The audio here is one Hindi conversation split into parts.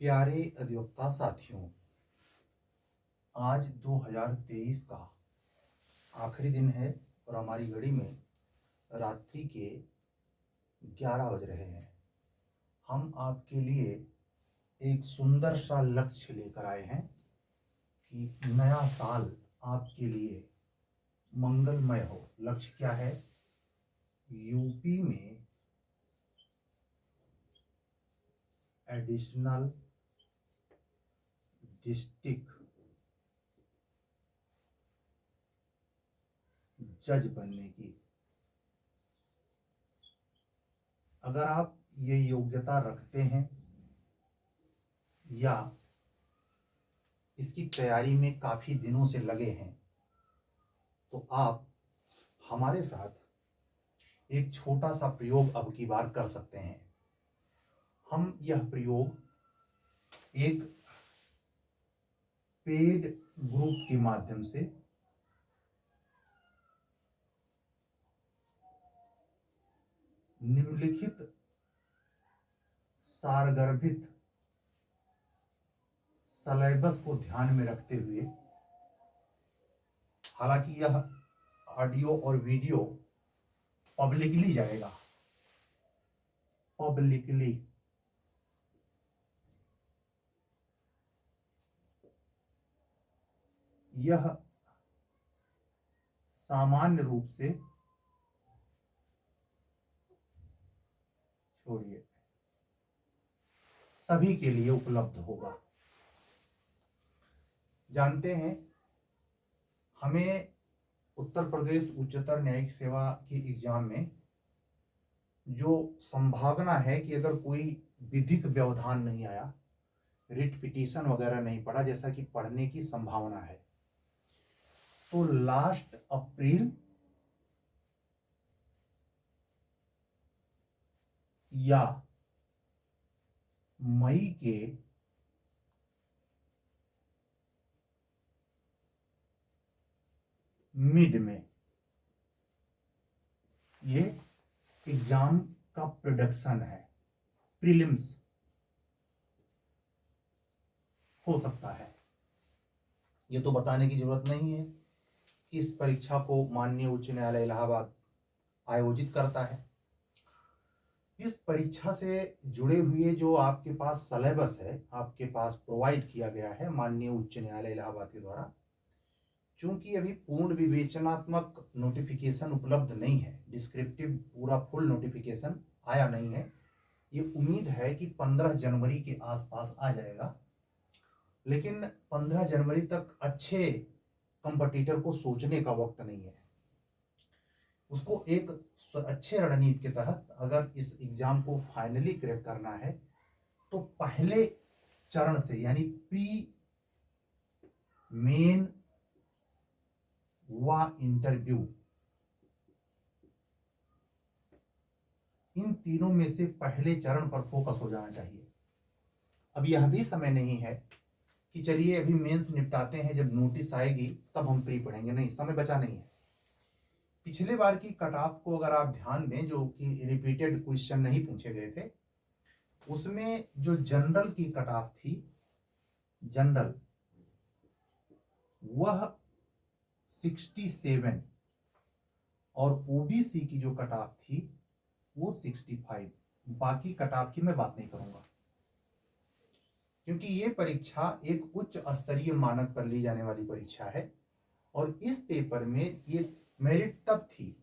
प्यारे अधिवक्ता साथियों, आज 2023 का आखिरी दिन है और हमारी घड़ी में रात्रि के 11 बज रहे हैं। हम आपके लिए एक सुंदर सा लक्ष्य लेकर आए हैं कि नया साल आपके लिए मंगलमय हो। लक्ष्य क्या है? यूपी में एडिशनल डिस्ट्रिक्ट जज बनने की। अगर आप ये योग्यता रखते हैं या इसकी तैयारी में काफ़ी दिनों से लगे हैं तो आप हमारे साथ एक छोटा सा प्रयोग अब की बार कर सकते हैं। हम यह प्रयोग एक पेड ग्रुप के माध्यम से निम्नलिखित सारगर्भित सलेबस को ध्यान में रखते हुए, हालांकि यह ऑडियो और वीडियो पब्लिकली जाएगा, पब्लिकली यह सामान्य रूप से छोड़िए सभी के लिए उपलब्ध होगा। जानते हैं, हमें उत्तर प्रदेश उच्चतर न्यायिक सेवा की एग्जाम में जो संभावना है कि अगर कोई विधिक व्यवधान नहीं आया, रिट पिटीशन वगैरह नहीं पड़ा, जैसा कि पढ़ने की संभावना है, तो लास्ट अप्रैल या मई के मिड में ये एग्जाम का प्रोडक्शन है, प्रीलिम्स हो सकता है। ये तो बताने की जरूरत नहीं है कि इस परीक्षा को माननीय उच्च न्यायालय इलाहाबाद आयोजित करता है। इस परीक्षा से जुड़े हुए जो आपके पास सलेबस है, आपके पास प्रोवाइड किया गया है माननीय उच्च न्यायालय इलाहाबाद के द्वारा, चूंकि अभी पूर्ण विवेचनात्मक नोटिफिकेशन उपलब्ध नहीं है, डिस्क्रिप्टिव पूरा फुल नोटिफिकेशन आया नहीं है, ये उम्मीद है कि 15 जनवरी के आसपास आ जाएगा। लेकिन 15 जनवरी तक अच्छे कंपटीटर को सोचने का वक्त नहीं है। उसको एक अच्छे रणनीति के तहत अगर इस एग्जाम को फाइनली क्रैक करना है तो पहले चरण से, यानी प्री, मेन व इंटरव्यू, इन तीनों में से पहले चरण पर फोकस हो जाना चाहिए। अब यह भी समय नहीं है कि चलिए अभी मेंस निपटाते हैं, जब नोटिस आएगी तब हम प्री पढ़ेंगे। नहीं, समय बचा नहीं है। पिछले बार की कट ऑफ को अगर आप ध्यान दें, जो कि रिपीटेड क्वेश्चन नहीं पूछे गए थे, उसमें जो जनरल की कट ऑफ थी, जनरल, वह 67 और ओबीसी की जो कट ऑफ थी वो 65। बाकी कट ऑफ की मैं बात नहीं करूंगा, क्योंकि ये परीक्षा एक उच्च स्तरीय मानक पर ली जाने वाली परीक्षा है। और इस पेपर में ये मेरिट तब थी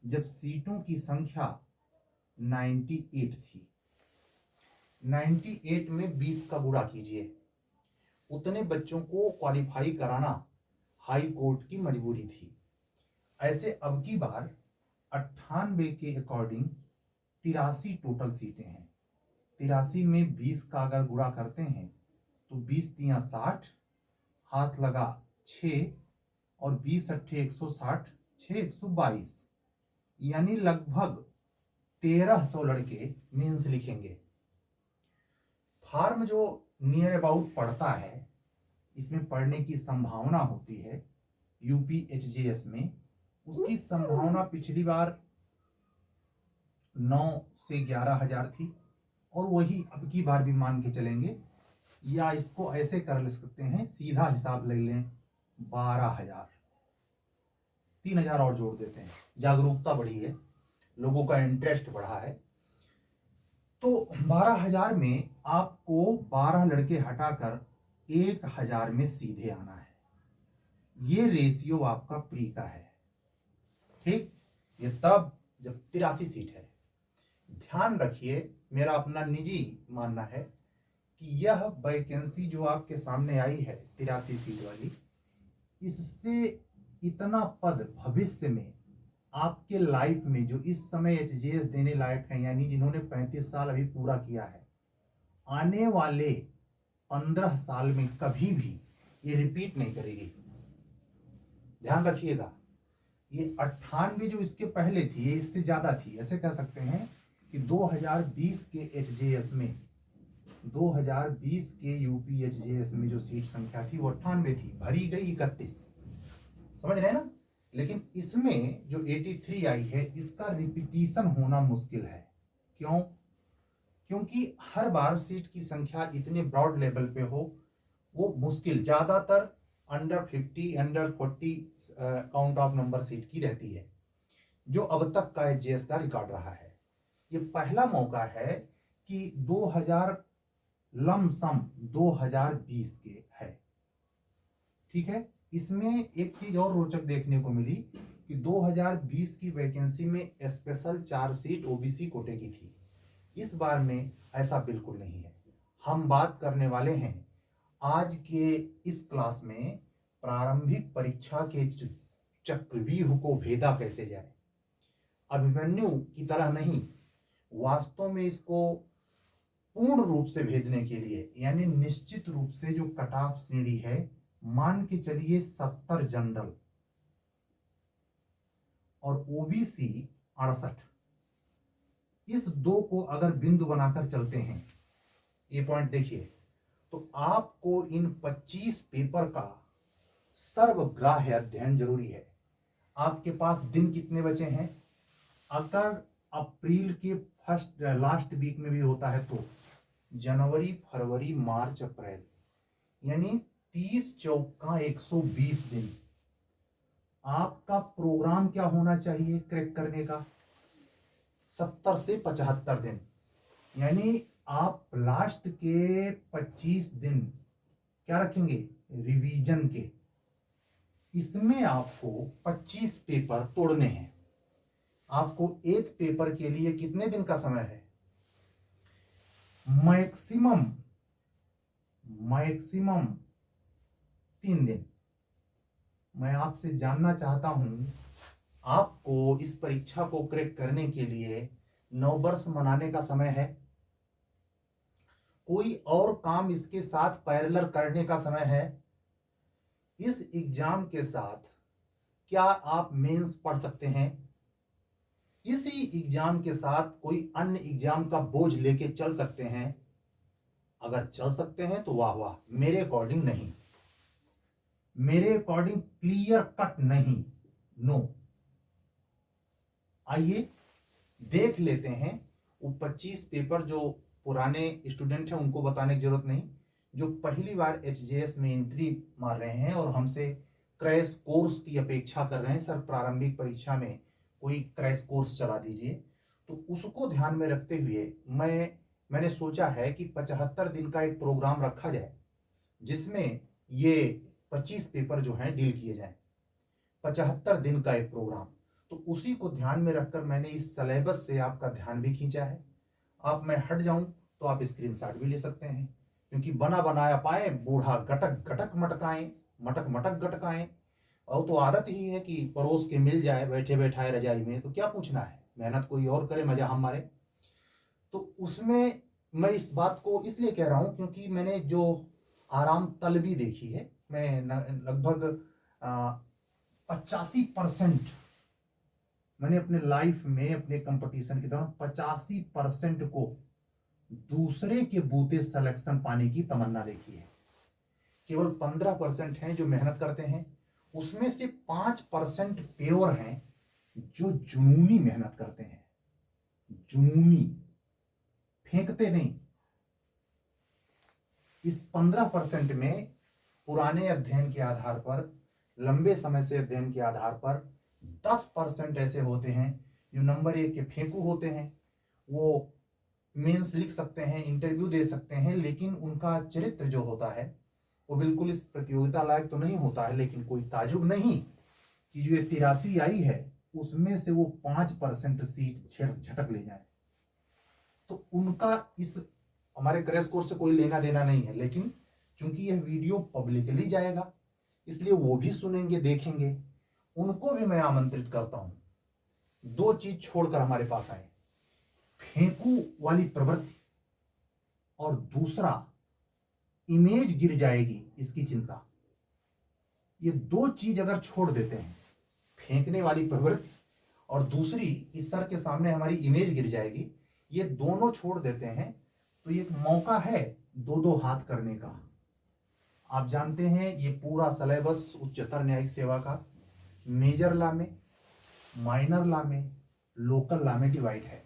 जब सीटों की संख्या 98 थी। 98 में 20 का गुणा कीजिए, उतने बच्चों को क्वालिफाई कराना हाई कोर्ट की मजबूरी थी। ऐसे अब की बार 98 के अकॉर्डिंग 83 टोटल सीटें हैं। 83 में 20 का अगर गुणा करते हैं तो 20 तिया 60, हाथ लगा 6 और 20 अट्ठे 160, 6 122, यानी लगभग 1300 लड़के मेंस लिखेंगे। फार्म जो नियर अबाउट पढ़ता है, इसमें पढ़ने की संभावना होती है यूपी एचजेएस में, उसकी संभावना पिछली बार 9 से 11 हजार थी और वही अब की बार भी मान के चलेंगे या इसको ऐसे कर ले सकते हैं, सीधा हिसाब ले लें 12,000, 3,000 और जोड़ देते हैं। जागरूकता बढ़ी है, लोगों का इंटरेस्ट बढ़ा है, तो 12,000 में आपको 12 लड़के हटाकर 1,000 में सीधे आना है। ये रेशियो आपका प्री का है, ठीक। ये तब जब 83 सीट है। ध्यान रखिए, मेरा अपना निजी मानना है कि यह वैकेंसी जो आपके सामने आई है 83 सीट वाली, इससे इतना पद भविष्य में आपके लाइफ में जो इस समय एचजीएस देने लायक है, यानी जिन्होंने 35 साल अभी पूरा किया है, आने वाले 15 साल में कभी भी ये रिपीट नहीं करेगी। ध्यान रखिएगा, ये 98 जो इसके पहले थी, ये इससे ज्यादा थी। ऐसे कह सकते हैं कि 2020 के एचजेएस में, 2020 के यूपी एचजेएस में जो सीट संख्या थी वो 98 थी, भरी गई 31, समझ रहे हैं ना। लेकिन इसमें जो 83 आई है, इसका रिपीटिशन होना मुश्किल है। क्यों? क्योंकि हर बार सीट की संख्या इतने ब्रॉड लेवल पे हो वो मुश्किल, ज्यादातर under 50, under 40 count of number seat की रहती है, जो अब तक का एचजेएस का रिकॉर्ड रहा है। ये पहला मौका है कि 2000 लमसम 2020 के है, ठीक है। इसमें एक चीज और रोचक देखने को मिली कि 2020 की वैकेंसी में स्पेशल 4 सीट ओबीसी कोटे की थी। इस बार में ऐसा बिल्कुल नहीं है। हम बात करने वाले हैं आज के इस क्लास में प्रारंभिक परीक्षा के चक्रव्यूह को भेदा कैसे जाए। अभिमन्यु की तरह नहीं, वास्तव में इसको पूर्ण रूप से भेदने के लिए, यानी निश्चित रूप से जो कट ऑफ श्रेणी है, मान के चलिए 70 जनरल और ओबीसी 68, इस दो को अगर बिंदु बनाकर चलते हैं, ये पॉइंट देखिए, तो आपको इन 25 पेपर का सर्वग्राह्य अध्ययन जरूरी है। आपके पास दिन कितने बचे हैं? अगर अप्रैल के फर्स्ट लास्ट वीक में भी होता है तो जनवरी, फरवरी, मार्च, अप्रैल, यानी 30 चौका 120 दिन। आपका प्रोग्राम क्या होना चाहिए क्रैक करने का? 70 से 75 दिन, यानी आप लास्ट के 25 दिन क्या रखेंगे? रिवीजन के। इसमें आपको 25 पेपर तोड़ने हैं। आपको एक पेपर के लिए कितने दिन का समय है? मैक्सिमम 3 दिन। मैं आपसे जानना चाहता हूं, आपको इस परीक्षा को क्रैक करने के लिए नववर्ष मनाने का समय है? कोई और काम इसके साथ पैरेलल करने का समय है? इस एग्जाम के साथ क्या आप मेंस पढ़ सकते हैं? इसी एग्जाम के साथ कोई अन्य एग्जाम का बोझ लेके चल सकते हैं? अगर चल सकते हैं तो वाह वाह, मेरे अकॉर्डिंग नहीं, मेरे अकॉर्डिंग क्लियर कट नहीं, नो। आइए देख लेते हैं वो 25 पेपर। जो पुराने स्टूडेंट हैं उनको बताने की जरूरत नहीं, जो पहली बार एचजेएस में एंट्री मार रहे हैं और हमसे क्रैश कोर्स की अपेक्षा कर रहे हैं, सर प्रारंभिक परीक्षा में कोई क्रैश कोर्स चला दीजिए, तो उसको ध्यान में रखते हुए मैंने सोचा है कि 75 दिन का एक प्रोग्राम रखा जाए, जिसमें ये 25 पेपर जो हैं डील किए जाएं। 75 दिन का एक प्रोग्राम, तो उसी को ध्यान में रखकर मैंने इस सिलेबस से आपका ध्यान भी खींचा है। आप मैं हट जाऊं तो आप स्क्रीनशॉट भी ले सकते हैं, क्योंकि बना बनाया पाए बूढ़ा गटक गटक मटकाएं, मटक मटक गटकाएं। और तो आदत ही है कि परोस के मिल जाए बैठे बैठाए रजाई में, तो क्या पूछना है, मेहनत कोई और करे मजा हम मारे। तो उसमें मैं इस बात को इसलिए कह रहा हूं क्योंकि मैंने जो आराम तलबी देखी है, मैं लगभग 85% मैंने अपने लाइफ में अपने कंपटीशन के दौरान 85% को दूसरे के बूते सिलेक्शन पाने की तमन्ना देखी है। केवल 15% हैं जो मेहनत करते हैं, उसमें से 5% प्योर हैं जो जुनूनी मेहनत करते हैं, जुनूनी, फेंकते नहीं। इस 15% में पुराने अध्ययन के आधार पर, लंबे समय से अध्ययन के आधार पर 10% ऐसे होते हैं जो नंबर 1 के फेंकू होते हैं। वो मेंस लिख सकते हैं, इंटरव्यू दे सकते हैं, लेकिन उनका चरित्र जो होता है वो बिल्कुल इस प्रतियोगिता लायक तो नहीं होता है। लेकिन कोई ताजुब नहीं कि जो ये 83 आई है उसमें से वो 5% सीट झटक ले जाए। तो उनका इस हमारे क्रैश कोर्स से कोई लेना देना नहीं है, लेकिन चूंकि यह वीडियो पब्लिकली जाएगा इसलिए वो भी सुनेंगे, देखेंगे। उनको भी मैं आमंत्रित करता हूं, 2 चीज छोड़कर हमारे पास आए, फेंकू वाली प्रवृत्ति और दूसरा इमेज गिर जाएगी इसकी चिंता। ये 2 चीज अगर छोड़ देते हैं, फेंकने वाली प्रवृत्ति और दूसरी इस सर के सामने हमारी इमेज गिर जाएगी, ये दोनों छोड़ देते हैं तो ये एक मौका है 2-2 हाथ करने का। आप जानते हैं ये पूरा सिलेबस उच्चतर न्यायिक सेवा का मेजर लॉ में, माइनर लॉ में, लोकल लॉ में डिवाइड है।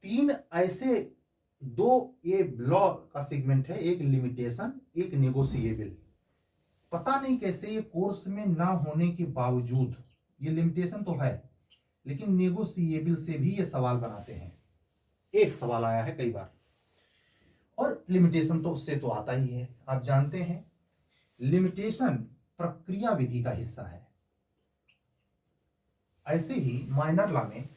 3 ऐसे 2 ये लॉ का सेगमेंट है, एक लिमिटेशन, एक नेगोशिएबल। पता नहीं कैसे ये कोर्स में ना होने के बावजूद, ये लिमिटेशन तो है लेकिन नेगोशिएबल से भी ये सवाल बनाते हैं। एक सवाल आया है कई बार, और लिमिटेशन तो उससे तो आता ही है। आप जानते हैं लिमिटेशन प्रक्रिया विधि का हिस्सा है। ऐसे ही माइनर लॉ में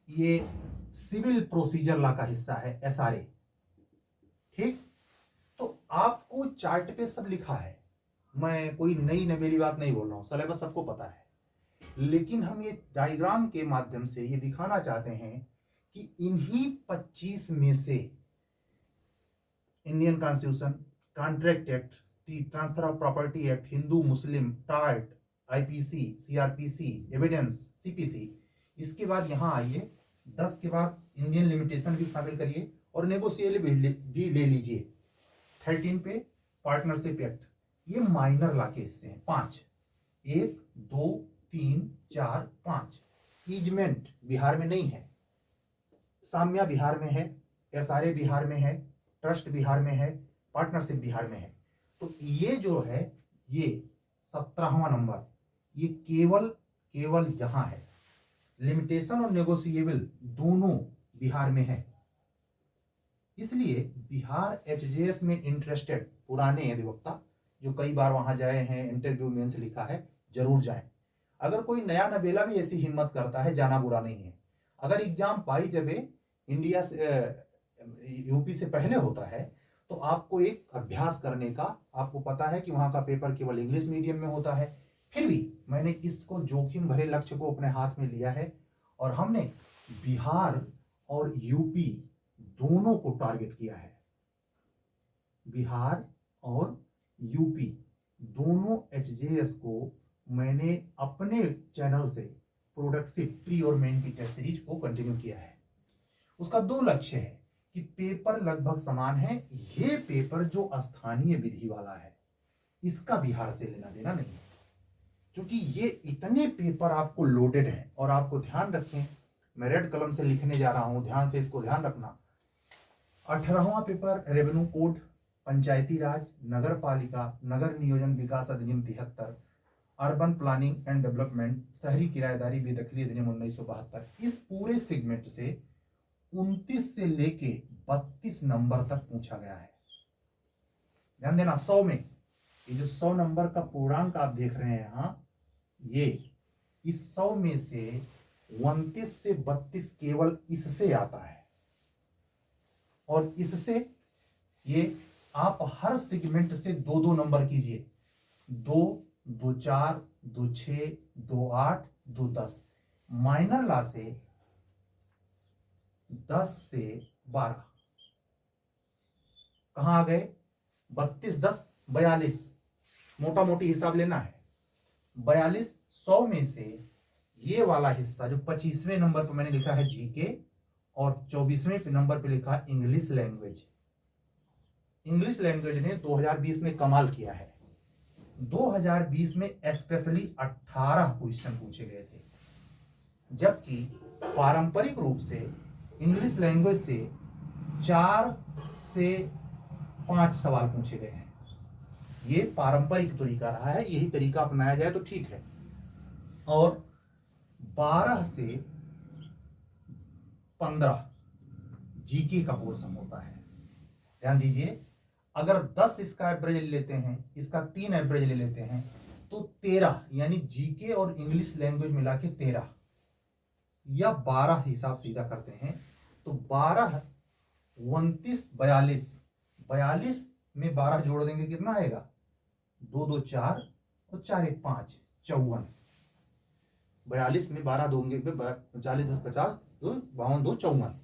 ये सिविल प्रोसीजर लॉ का हिस्सा है, SRA। ठीक, तो आपको चार्ट पे सब लिखा है, मैं कोई नई नवेली बात नहीं बोल रहा हूं, सिलेबस सबको पता है। लेकिन हम ये डायग्राम के माध्यम से ये दिखाना चाहते हैं कि इन्हीं 25 में से Indian constitution, contract act, transfer of property act, Hindu Muslim, tart, IPC, CRPC, evidence, CPC, इसके बाद यहां आइए 10 के बाद इंडियन लिमिटेशन भी शामिल करिए और नेगोशिएबल भी ले लीजिए। 13 पे पार्टनरशिप एक्ट, ये माइनर लॉ के हिस्से हैं। 5, 1, 2, 3, 4, 5। ईजमेंट बिहार में नहीं है, साम्या बिहार में है, SRA बिहार में है, ट्रस्ट बिहार में है, पार्टनरशिप बिहार में है। तो ये जो है ये 17वां नंबर, ये केवल यहां है। लिमिटेशन और नेगोशिएबल दोनों बिहार में है। इसलिए बिहार HJS में इंटरेस्टेड पुराने अधिवक्ता जो कई बार वहां जाए हैं, इंटरव्यू मेंस लिखा है, जरूर जाएं। अगर कोई नया नबेला भी ऐसी हिम्मत करता है, जाना बुरा नहीं है। अगर एग्जाम पाई जब इंडिया से यूपी से पहले होता है तो आपको एक अभ्यास करने का, आपको पता है कि वहां का पेपर केवल इंग्लिश मीडियम में होता है, फिर भी मैंने इसको जोखिम भरे लक्ष्य को अपने हाथ में लिया है और हमने बिहार और यूपी दोनों को टारगेट किया है। बिहार और यूपी दोनों HJS को मैंने अपने चैनल से प्रोडक्टिव प्री और मेन की टेस्ट सीरीज को कंटिन्यू किया है। उसका 2 लक्ष्य है कि पेपर लगभग समान है। ये पेपर जो स्थानीय विधि वाला है इसका बिहार से लेना देना नहीं है, क्योंकि ये इतने पेपर आपको लोडेड हैं। और आपको ध्यान रखें, मैं रेड कलम से लिखने जा रहा हूं, ध्यान से इसको ध्यान रखना। 18वां पेपर रेवेन्यू कोड, पंचायती राज, नगर पालिका, नगर नियोजन विकास अधिनियम 73, अर्बन प्लानिंग एंड डेवलपमेंट, शहरी किराएदारी बेदखली अधिनियम 1972, इस पूरे सेगमेंट से 29 से लेके 32 नंबर तक पूछा गया है। ध्यान देना, 100 में ये जो 100 नंबर का पूर्णांक आप देख रहे हैं यहां, ये इस 100 में से 29 से 32 केवल इससे आता है। और इससे ये आप हर सेगमेंट से 2-2 नंबर कीजिए, 2, 2, 4, 2, 6, 2, 8, 2, 10। माइनर लॉ से 10 से 12 कहां आ गए? 32, 10, 42, मोटा मोटी हिसाब लेना है। 42, 100 में से ये वाला हिस्सा जो 25वें नंबर पर मैंने लिखा है जीके और 24वें नंबर पर लिखा है इंग्लिश लैंग्वेज। इंग्लिश लैंग्वेज ने 2020 में कमाल किया है। 2020 में स्पेशली 18 क्वेश्चन पूछे गए थे, जबकि पारंपरिक रूप से इंग्लिश लैंग्वेज से 4 से 5 सवाल पूछे गए हैं। ये पारंपरिक तरीका रहा है, यही तरीका अपनाया जाए तो ठीक है। और 12 से 15 जीके का पोर्शन होता है। ध्यान दीजिए, अगर 10 इसका एवरेज लेते हैं, इसका 3 एवरेज ले लेते हैं, तो 13, यानी जीके और इंग्लिश लैंग्वेज मिला के 13 या 12 हिसाब सीधा करते हैं तो 12, 29, 42 में 12 जोड़ देंगे कितना आएगा? 2 2 4 और 4 1 5, 54। 42 में 12 दोगे 40 10 50 2 52 2 54।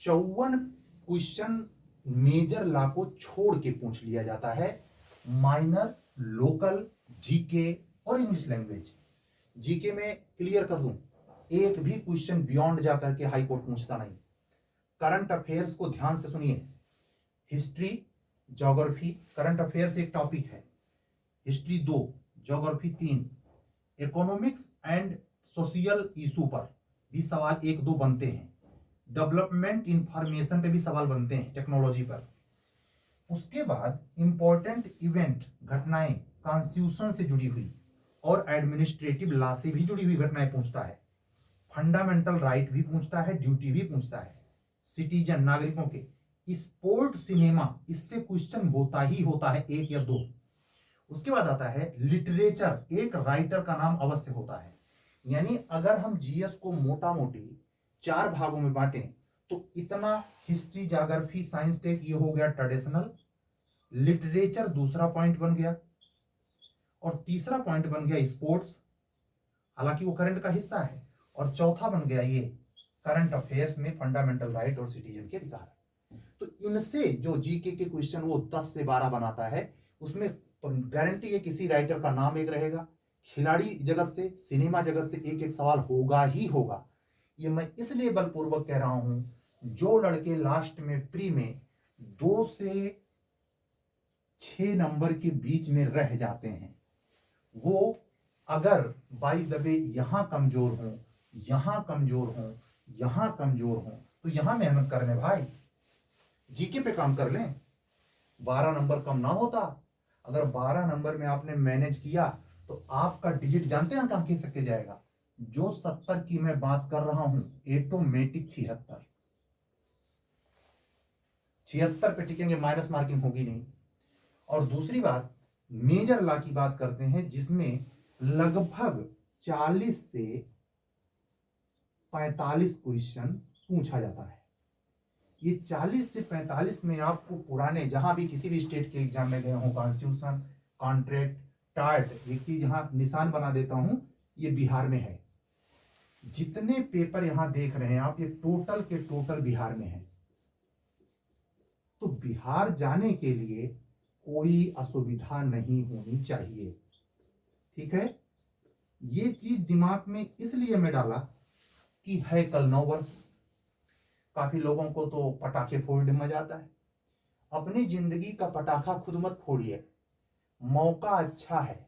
54 क्वेश्चन मेजर लॉ को छोड़ के पूछ लिया जाता है, माइनर, लोकल, जीके और इंग्लिश लैंग्वेज। जीके में क्लियर कर दूं, एक भी क्वेश्चन बियॉन्ड जाकर के हाई कोर्ट पूछता नहीं। करंट अफेयर्स को ध्यान से सुनिए। हिस्ट्री, ज्योग्राफी, करंट अफेयर्स एक टॉपिक है, history 2, geography 3, economics and social issue पर भी सवाल 1 2 बनते हैं, डेवलपमेंट इंफॉर्मेशन पे भी सवाल बनते हैं, टेक्नोलॉजी पर। उसके बाद इंपॉर्टेंट इवेंट, घटनाएं कॉन्स्टिट्यूशन से जुड़ी हुई और एडमिनिस्ट्रेटिव लॉ से भी जुड़ी हुई घटनाएं पूछता है। फंडामेंटल राइट भी पूछता है, ड्यूटी भी पूछता है, सिटीजन, नागरिकों के। स्पोर्ट, सिनेमा, इससे क्वेश्चन होता ही होता है 1 या 2। उसके बाद आता है लिटरेचर, एक राइटर का नाम अवश्य होता है। यानी अगर हम जीएस को मोटा मोटी 4 भागों में बांटें तो इतना हिस्ट्री, ज्योग्राफी, साइंस टेक ये हो गया ट्रेडिशनल, लिटरेचर दूसरा पॉइंट बन गया, और तीसरा पॉइंट बन गया स्पोर्ट्स, हालांकि वो करंट का हिस्सा है, और चौथा बन गया ये करंट अफेयर्स में फंडामेंटल राइट और सिटीजन के अधिकार। तो इनसे जो जीके के क्वेश्चन वो 10 से 12 बनाता है, उसमें गारंटी है किसी राइटर का नाम एक रहेगा, खिलाड़ी जगत से, सिनेमा जगत से एक एक सवाल होगा ही होगा। ये मैं इसलिए बलपूर्वक कह रहा हूं, जो लड़के लास्ट में प्री में 2 से 6 नंबर के बीच में रह जाते हैं, वो अगर बाय द वे यहां कमजोर हो, यहां कमजोर हो, यहां कमजोर हो, तो यहां मेहनत करने भाई, जीके पे काम कर लें। 12 नंबर कम ना होता। अगर 12 नंबर में आपने मैनेज किया तो आपका डिजिट जानते हैं कहां खींच सके जाएगा? जो 70 की मैं बात कर रहा हूं, ऑटोमेटिक 76 पे टिकेंगे, माइनस मार्किंग होगी नहीं। और दूसरी बात, मेजर लॉ की बात करते हैं, जिसमें लगभग 40 से 45 क्वेश्चन पूछा जाता है। ये 40 से 45 में आपको पुराने, जहां भी किसी भी स्टेट के एग्जाम में गए हो, कॉन्स्टिट्यूशन, कॉन्ट्रैक्ट, टार्ट, एक चीज यहां निशान बना देता हूं, ये बिहार में है। जितने पेपर यहां देख रहे हैं आप, ये टोटल के टोटल बिहार में है। तो बिहार जाने के लिए कोई असुविधा नहीं होनी चाहिए, ठीक है। ये चीज दिमाग में इसलिए मैं डाला कि है कल 9 वर्ष। काफी लोगों को तो पटाखे फोड़ने में मजा आता है। अपनी जिंदगी का पटाखा खुद मत फोड़िए, मौका अच्छा है।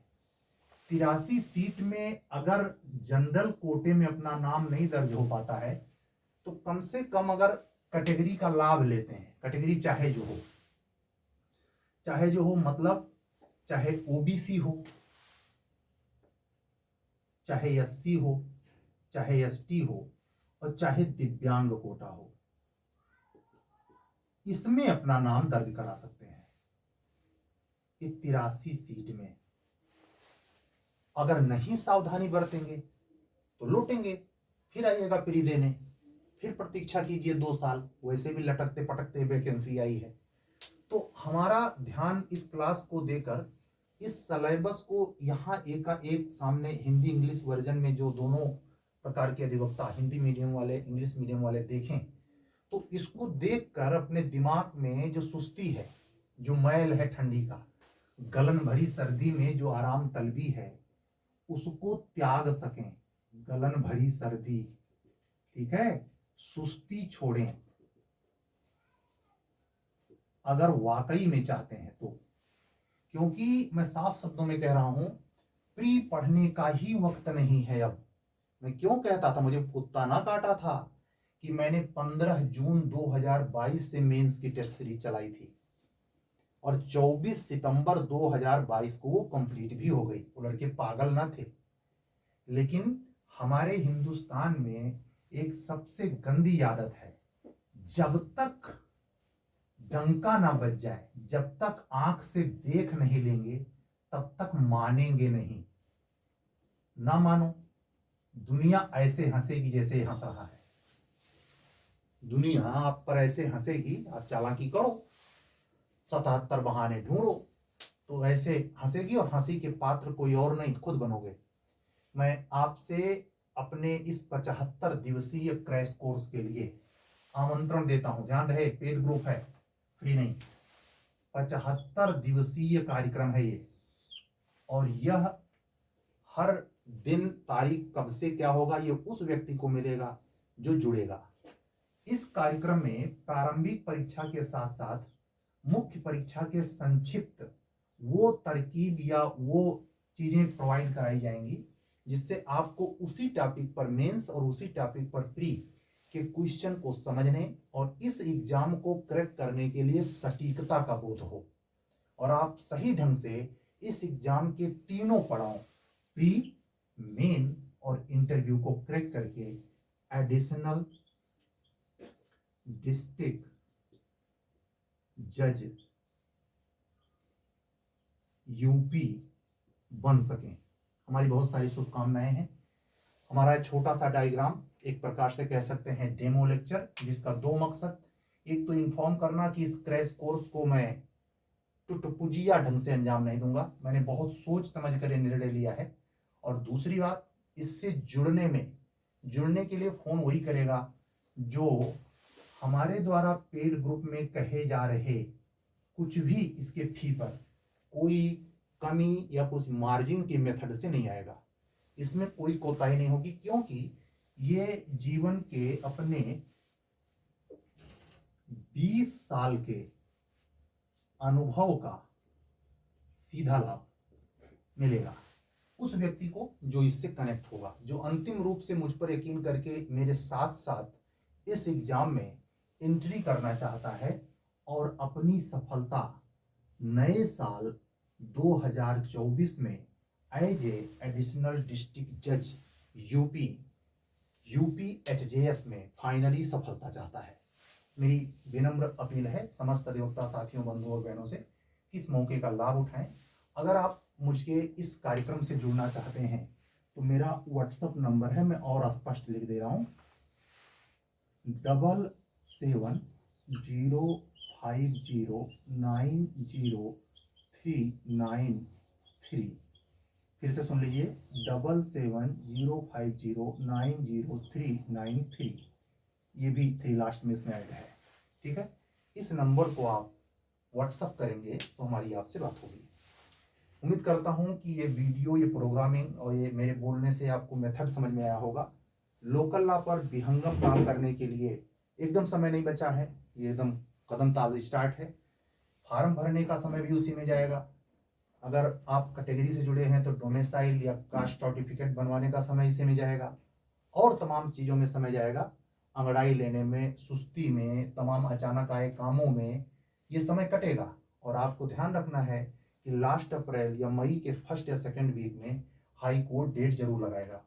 83 सीट में अगर जनरल कोटे में अपना नाम नहीं दर्ज हो पाता है, तो कम से कम अगर कैटेगरी का लाभ लेते हैं, कैटेगरी चाहे जो हो, मतलब चाहे ओबीसी हो, चाहे एससी हो, चाहे एसटी हो, और चाहे दिव्यांग कोटा हो, इसमें अपना नाम दर्ज करा सकते हैं। 83 सीट में अगर नहीं सावधानी बरतेंगे तो लूटेंगे, फिर आइएगा प्री देने, फिर प्रतीक्षा कीजिए 2 साल, वैसे भी लटकते पटकते वैकेंसी आई है। तो हमारा ध्यान इस क्लास को देकर इस सिलेबस को यहाँ एक सामने हिंदी इंग्लिश वर्जन में जो दोनों प्रकार के अधिवक्ता, हिंदी मीडियम वाले, इंग्लिश मीडियम वाले देखें, तो इसको देखकर अपने दिमाग में जो सुस्ती है, जो मैल है ठंडी का, गलन भरी सर्दी में जो आराम तलबी है, उसको त्याग सकें। गलन भरी सर्दी, ठीक है, सुस्ती छोड़ें अगर वाकई में चाहते हैं तो। क्योंकि मैं साफ शब्दों में कह रहा हूं, प्री पढ़ने का ही वक्त नहीं है अब। मैं क्यों कहता था, मुझे कुत्ता ना काटा था कि मैंने 15 जून 2022 से मेंस की टेस्ट सीरीज चलाई थी और 24 सितंबर 2022 को वो कंप्लीट भी हो गई। वो लड़के पागल ना थे। लेकिन हमारे हिंदुस्तान में एक सबसे गंदी आदत है, जब तक डंका ना बज जाए, जब तक आंख से देख नहीं लेंगे, तब तक मानेंगे नहीं। ना मानो, दुनिया ऐसे हंसेगी जैसे हंस रहा है। दुनिया आप पर ऐसे हंसेगी, आप चालाकी करो, 77 बहाने ढूंढो, तो ऐसे हंसेगी और हंसी के पात्र कोई और नहीं, खुद बनोगे। मैं आपसे अपने इस 75 दिवसीय क्रैश कोर्स के लिए आमंत्रण देता हूं। ध्यान रहे, पेड ग्रुप है, फ्री नहीं। 75 दिवसीय कार्यक्रम है ये, और यह हर दिन तारीख कब से क्या होगा ये उस व्यक्ति को मिलेगा जो जुड़ेगा। इस कार्यक्रम में प्रारंभिक परीक्षा के साथ साथ मुख्य परीक्षा के संक्षिप्त वो तरकीब या वो चीजें प्रोवाइड कराई जाएंगी जिससे आपको उसी टॉपिक पर मेंस और उसी टॉपिक पर प्री के क्वेश्चन को समझने और इस एग्जाम को क्रैक करने के लिए सटीकता का बोध हो, और आप सही ढंग से इस एग्जाम के तीनों पड़ाव प्री, मेन और इंटरव्यू को क्रैक करके एडिशनल डिस्ट्रिक्ट जज यूपी बन सकें। हमारी बहुत सारी शुभकामनाएं हैं। हमारा छोटा सा डायग्राम एक प्रकार से कह सकते हैं डेमो लेक्चर, जिसका दो मकसद, एक तो इन्फॉर्म करना कि इस क्रैश कोर्स को मैं टुटपुजिया ढंग से अंजाम नहीं दूंगा, मैंने बहुत सोच समझ कर निर्णय लिया है। और दूसरी बात, इससे जुड़ने के लिए फोन वही करेगा जो हमारे द्वारा पेड ग्रुप में कहे जा रहे कुछ भी इसके फी पर कोई कमी या कुछ मार्जिन के मेथड से नहीं आएगा। इसमें कोई कोताही नहीं होगी, क्योंकि ये जीवन के अपने 20 साल के अनुभव का सीधा लाभ मिलेगा उस व्यक्ति को जो इससे कनेक्ट होगा, जो अंतिम रूप से मुझ पर यकीन करके मेरे साथ साथ इस एग्जाम में एंट्री करना चाहता है और अपनी सफलता नए साल 2024 में एज ए एडिशनल डिस्ट्रिक्ट जज यूपी एचजेएस में फाइनली सफलता चाहता है। मेरी विनम्र अपील है समस्त अधिवक्ता साथियों, बंधुओं और बहनों से कि इस मौके का लाभ उठाएं। अगर आप मुझे इस कार्यक्रम से जुड़ना चाहते हैं तो मेरा व्हाट्सएप नंबर है, मैं और स्पष्ट लिख दे रहा हूँ, 7705090393। फिर से सुन लीजिए, 7705090393। ये भी 3 लास्ट में इसमें ऐड है, ठीक है। इस नंबर को आप व्हाट्सअप करेंगे तो हमारी आपसे बात होगी। उम्मीद करता हूं कि ये वीडियो, ये प्रोग्रामिंग और ये मेरे बोलने से आपको मेथड समझ में आया होगा। लोकल लॉ पर विहंगम काम करने के लिए एकदम समय नहीं बचा है, ये एकदम कदम ताज़ा स्टार्ट है। फार्म भरने का समय भी उसी में जाएगा। अगर आप कैटेगरी से जुड़े हैं तो डोमिसाइल या कास्ट सर्टिफिकेट बनवाने का समय इसी में जाएगा, और तमाम चीज़ों में समय जाएगा। अंगड़ाई लेने में, सुस्ती में, तमाम अचानक आए कामों में ये समय कटेगा। और आपको ध्यान रखना है कि लास्ट अप्रैल या मई के फर्स्ट या सेकेंड वीक में हाई कोर्ट डेट जरूर लगाएगा।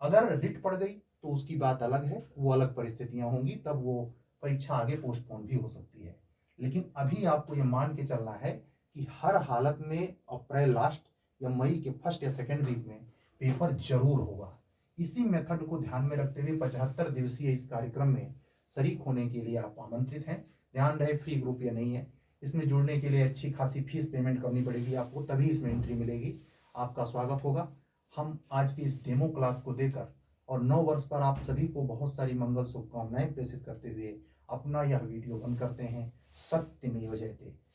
अगर रिट पड़ गई तो उसकी बात अलग है, वो अलग परिस्थितियां होंगी, तब वो परीक्षा आगे पोस्टपोन भी हो सकती है। लेकिन अभी आपको ये मान के चलना है कि हर हालत में अप्रैल लास्ट या मई के फर्स्ट या सेकेंड वीक में पेपर जरूर होगा। इसी मेथड को ध्यान में रखते हुए 75 दिवसीय इस कार्यक्रम में शरीक होने के लिए आप आमंत्रित हैं। ध्यान रहे, फ्री ग्रुप या नहीं है, इसमें जुड़ने के लिए अच्छी खासी फीस पेमेंट करनी पड़ेगी आपको, तभी इसमें एंट्री मिलेगी। आपका स्वागत होगा। हम आज की इस डेमो क्लास को देकर और 9 वर्ष पर आप सभी को बहुत सारी मंगल शुभकामनाएं प्रेषित करते हुए अपना यह वीडियो बंद करते हैं। सत्यमेव जयते।